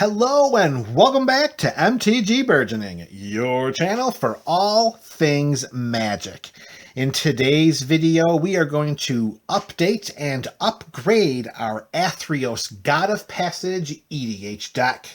Hello and welcome back to MTG Burgeoning, your channel for all things Magic. In today's video, we are going to update and upgrade our Athreos God of Passage EDH deck.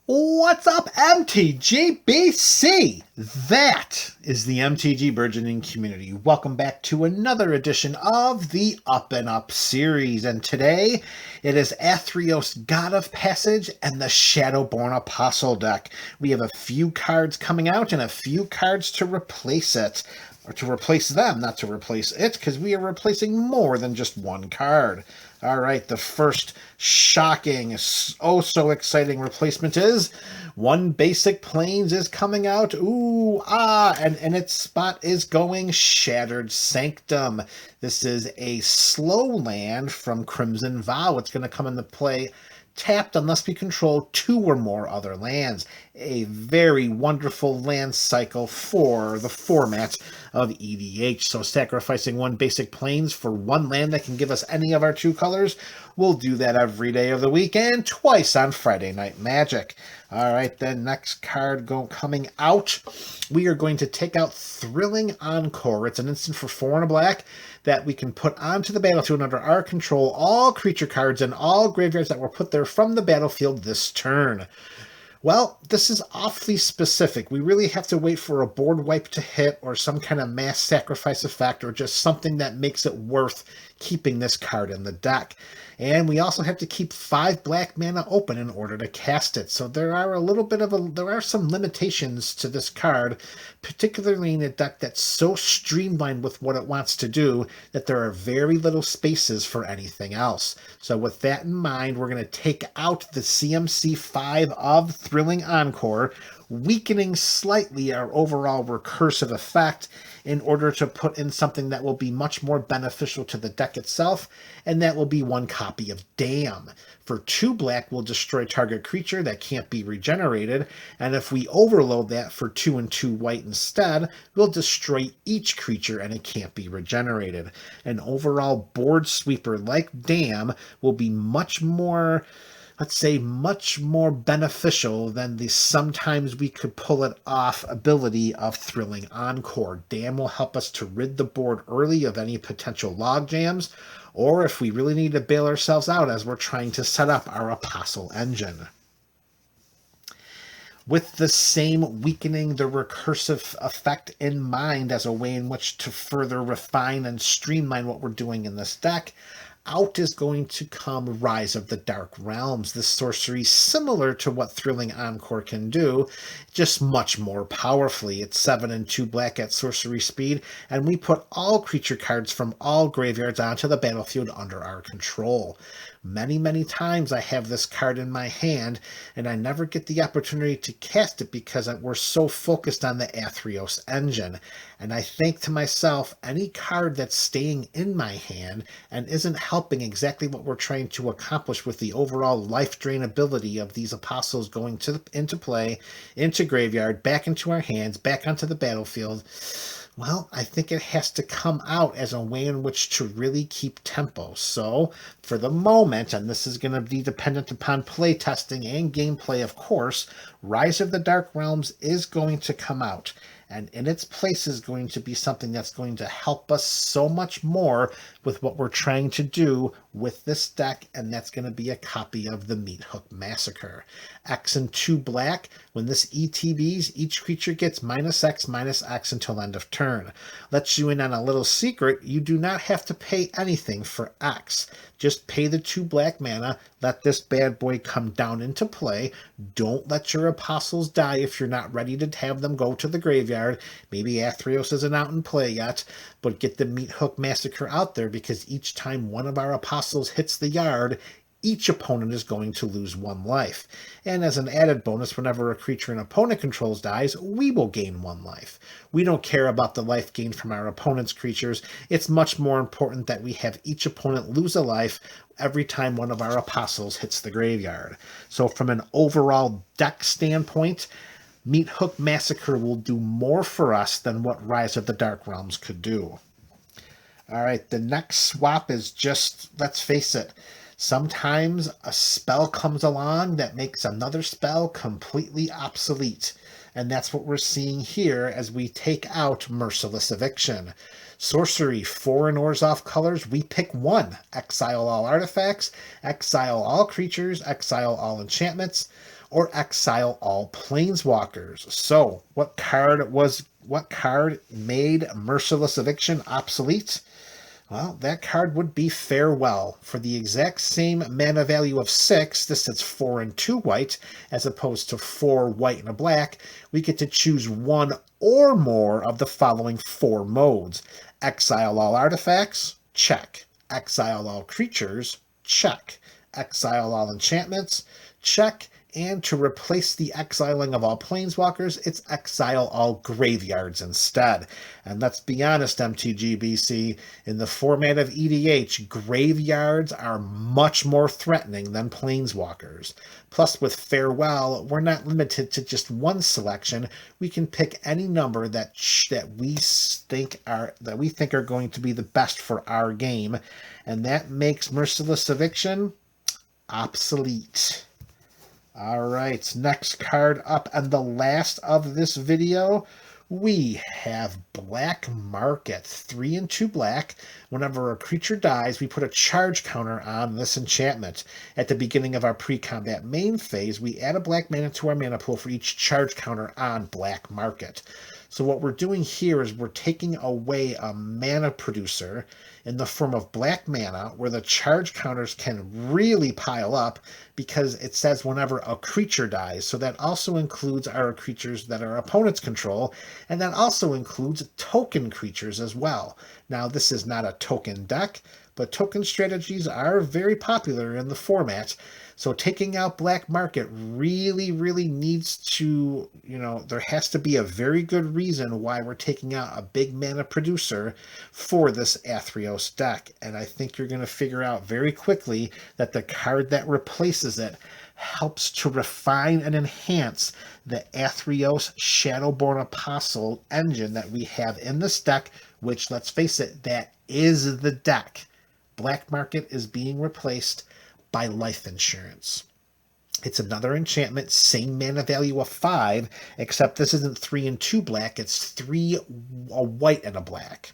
What's up, MTGBC? That is the MTG Burgeoning community. Welcome back to another edition of the Up and Up series. And today, it is Athreos God of Passage and the Shadowborn Apostle deck. We have a few cards coming out and a few cards to replace it. Or to replace them, not to replace it, because we are replacing more than just one card. All right, the first shocking, oh so exciting replacement is one basic Plains is coming out. Ooh, and its spot is going Shattered Sanctum. This is a slow land from Crimson Vow. It's going to come into play tapped unless we control two or more other lands. A very wonderful land cycle for the format of EDH. So sacrificing one basic Plains for one land that can give us any of our two colors, we'll do that every day of the week and twice on Friday Night Magic. All right, then next card coming out, we are going to take out Thrilling Encore. It's an instant for 4 and a black that we can put onto the battlefield under our control all creature cards and all graveyards that were put there from the battlefield this turn. Well, this is awfully specific. We really have to wait for a board wipe to hit or some kind of mass sacrifice effect or just something that makes it worth keeping this card in the deck. And we also have to keep 5 black mana open in order to cast it. So there are there are some limitations to this card, particularly in a deck that's so streamlined with what it wants to do that there are very little spaces for anything else. So with that in mind, we're going to take out the CMC 5 of Thrilling Encore, weakening slightly our overall recursive effect in order to put in something that will be much more beneficial to the deck itself, and that will be 1 copy of Damn. For 2 black, we'll destroy target creature that can't be regenerated, and if we overload that for 2 and 2 white instead, we'll destroy each creature and it can't be regenerated. An overall board sweeper like Damn will be much more, let's say, much more beneficial than the sometimes we could pull it off ability of Thrilling Encore. Damn will help us to rid the board early of any potential log jams, or if we really need to bail ourselves out as we're trying to set up our Apostle engine. With the same weakening the recursive effect in mind as a way in which to further refine and streamline what we're doing in this deck, out is going to come Rise of the Dark Realms. This sorcery similar to what Thrilling Encore can do, just much more powerfully. It's 7 and 2 black at sorcery speed, and we put all creature cards from all graveyards onto the battlefield under our control. Many times I have this card in my hand, and I never get the opportunity to cast it because we're so focused on the Athreos engine. And I think to myself, any card that's staying in my hand and isn't helping exactly what we're trying to accomplish with the overall life drain ability of these apostles going into play, into graveyard, back into our hands, back onto the battlefield, well, I think it has to come out as a way in which to really keep tempo. So, for the moment, and this is going to be dependent upon play testing and gameplay, of course, Rise of the Dark Realms is going to come out. And in its place is going to be something that's going to help us so much more with what we're trying to do with this deck, and that's going to be a copy of the Meat Hook Massacre. X and 2 black, when this ETBs, each creature gets -X until end of turn. Lets you in on a little secret, you do not have to pay anything for X. Just pay the 2 black mana, let this bad boy come down into play. Don't let your apostles die if you're not ready to have them go to the graveyard. Maybe Athreos isn't out in play yet, but get the Meat Hook Massacre out there, because each time one of our apostles hits the yard, each opponent is going to lose 1 life. And as an added bonus, whenever a creature an opponent controls dies, we will gain 1 life. We don't care about the life gained from our opponent's creatures. It's much more important that we have each opponent lose a life every time one of our apostles hits the graveyard. So from an overall deck standpoint, Meat Hook Massacre will do more for us than what Rise of the Dark Realms could do. All right, the next swap is just, let's face it, sometimes a spell comes along that makes another spell completely obsolete. And that's what we're seeing here as we take out Merciless Eviction. Sorcery, 4 and Orzhov colors, we pick 1. Exile all artifacts, exile all creatures, exile all enchantments, or exile all planeswalkers. So, what card made Merciless Eviction obsolete? Well, that card would be Farewell. For the exact same mana value of 6, this is 4 and 2 white, as opposed to 4 white and a black, we get to choose one or more of the following 4 modes. Exile all artifacts, check. Exile all creatures, check. Exile all enchantments, check. And to replace the exiling of all planeswalkers, it's exile all graveyards instead. And let's be honest, MTG in the format of EDH, graveyards are much more threatening than planeswalkers. Plus, with Farewell, we're not limited to just one selection. We can pick any number that we think are going to be the best for our game, and that makes Merciless Eviction obsolete. All right, next card up, and the last of this video, we have Black Market. 3 and 2 black. Whenever a creature dies, we put a charge counter on this enchantment. At the beginning of our pre-combat main phase, we add a black mana to our mana pool for each charge counter on Black Market. So what we're doing here is we're taking away a mana producer in the form of black mana, where the charge counters can really pile up because it says whenever a creature dies. So that also includes our creatures that our opponents control, and that also includes token creatures as well. Now, this is not a token deck, but token strategies are very popular in the format. So taking out Black Market really needs to, there has to be a very good reason why we're taking out a big mana producer for this Athreos deck. And I think you're going to figure out very quickly that the card that replaces it helps to refine and enhance the Athreos Shadowborn Apostle engine that we have in this deck, which, let's face it, that is the deck. Black Market is being replaced by Life Insurance. It's another enchantment, same mana value of 5, except this isn't 3 and 2 black, it's 3 a white and a black.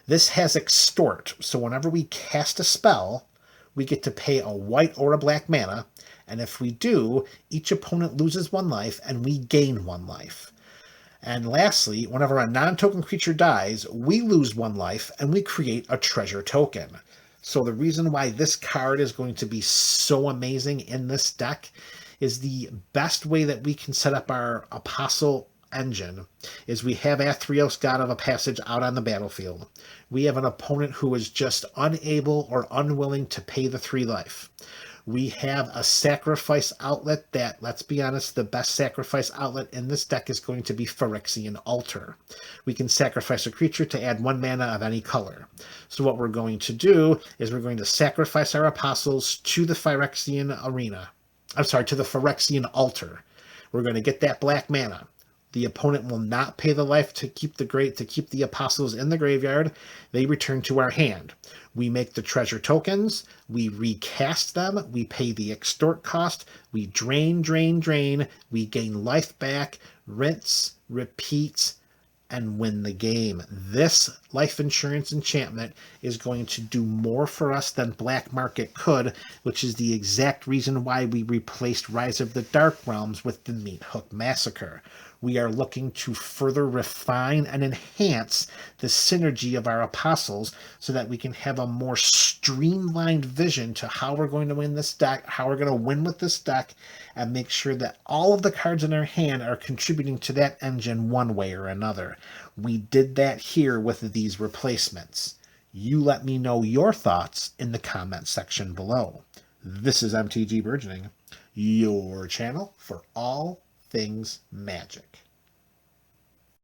This has Extort, so whenever we cast a spell, we get to pay a white or a black mana, and if we do, each opponent loses 1 life and we gain 1 life. And lastly, whenever a non-token creature dies, we lose 1 life and we create a treasure token. So the reason why this card is going to be so amazing in this deck is the best way that we can set up our Apostle engine is we have Athreos, God of a Passage, out on the battlefield. We have an opponent who is just unable or unwilling to pay the 3 life. We have a sacrifice outlet that, let's be honest, the best sacrifice outlet in this deck is going to be Phyrexian Altar. We can sacrifice a creature to add 1 mana of any color. So what we're going to do is we're going to sacrifice our apostles to the Phyrexian Altar. We're going to get that black mana. The opponent will not pay the life to keep the apostles in the graveyard. They return to our hand. We make the treasure tokens, we recast them, we pay the extort cost, we drain, we gain life back, rinse, repeat, and win the game. This Life Insurance enchantment is going to do more for us than Black Market could, which is the exact reason why we replaced Rise of the Dark Realms with the Meat Hook Massacre. We are looking to further refine and enhance the synergy of our apostles so that we can have a more streamlined vision to how we're going to win this deck, how we're going to win with this deck, and make sure that all of the cards in our hand are contributing to that engine one way or another. We did that here with these replacements. You let me know your thoughts in the comment section below. This is MTG Burgeoning, your channel for all things magic.